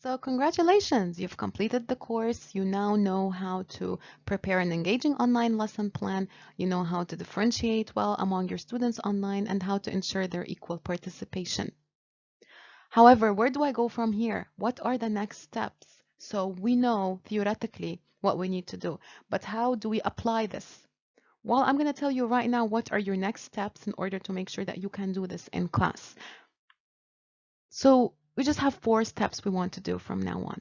So congratulations, you've completed the course. You now know how to prepare an engaging online lesson plan. You know how to differentiate well among your students online and how to ensure their equal participation. However, where do I go from here? What are the next steps? So we know theoretically what we need to do, but how do we apply this? Well, I'm going to tell you right now what are your next steps in order to make sure that you can do this in class. So we just have 4 steps we want to do from now on.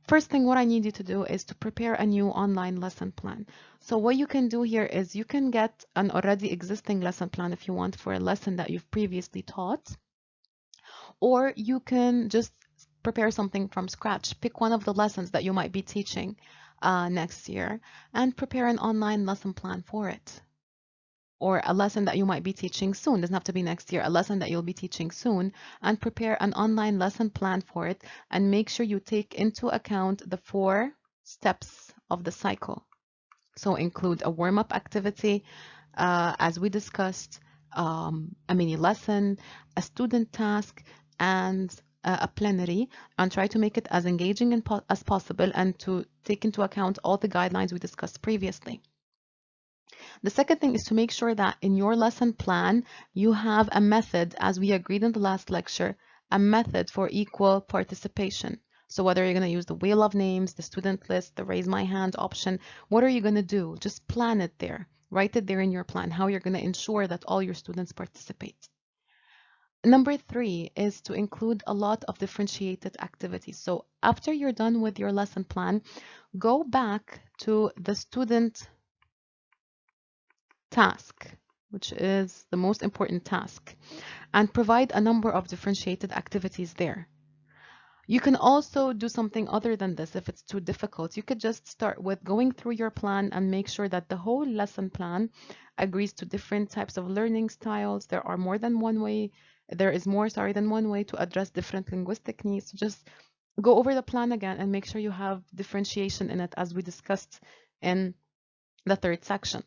First thing, what I need you to do is to prepare a new online lesson plan. So what you can do here is you can get an already existing lesson plan if you want for a lesson that you've previously taught, or you can just prepare something from scratch. Pick one of the lessons that you might be teaching next year and prepare an online lesson plan for it. Or a lesson that you might be teaching soon. Doesn't have to be next year, a lesson that you'll be teaching soon, and prepare an online lesson plan for it and make sure you take into account the 4 steps of the cycle. So include a warm-up activity, as we discussed, a mini lesson, a student task, and a plenary, and try to make it as engaging as possible and to take into account all the guidelines we discussed previously. The second thing is to make sure that in your lesson plan, you have a method, as we agreed in the last lecture, a method for equal participation. So whether you're going to use the wheel of names, the student list, the raise my hand option, what are you going to do? Just plan it there. Write it there in your plan, how you're going to ensure that all your students participate. Number 3 is to include a lot of differentiated activities. So after you're done with your lesson plan, go back to the student task, which is the most important task, and provide a number of differentiated activities there. You can also do something other than this if it's too difficult. You could just start with going through your plan and make sure that the whole lesson plan agrees to different types of learning styles. There are more than one way. There is more, sorry, than one way to address different linguistic needs. Just go over the plan again and make sure you have differentiation in it as we discussed in the 3rd section.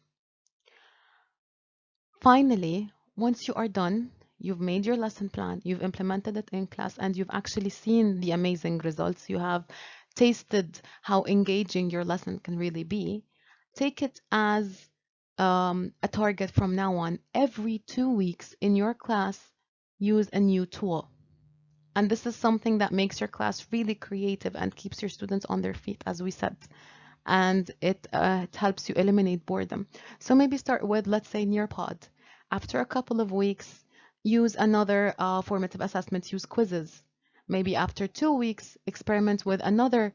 Finally, once you are done, you've made your lesson plan, you've implemented it in class, and you've actually seen the amazing results. You have tasted how engaging your lesson can really be. Take it as a target from now on. Every 2 weeks in your class, use a new tool. And this is something that makes your class really creative and keeps your students on their feet, as we said. And it helps you eliminate boredom. So maybe start with, let's say, Nearpod. After a couple of weeks, use another formative assessment, use quizzes. Maybe after 2 weeks, experiment with another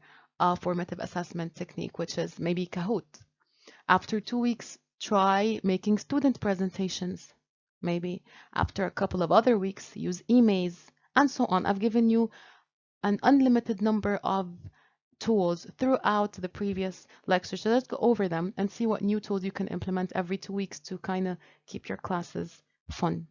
formative assessment technique, which is maybe Kahoot. After 2 weeks, try making student presentations. Maybe after a couple of other weeks, use emails, and so on. I've given you an unlimited number of tools throughout the previous lecture. So let's go over them and see what new tools you can implement every 2 weeks to kind of keep your classes fun.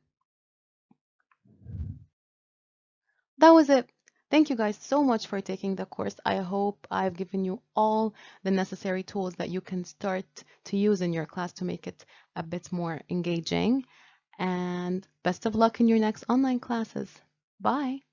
That was it. Thank you guys so much for taking the course. I hope I've given you all the necessary tools that you can start to use in your class to make it a bit more engaging. And best of luck in your next online classes. Bye.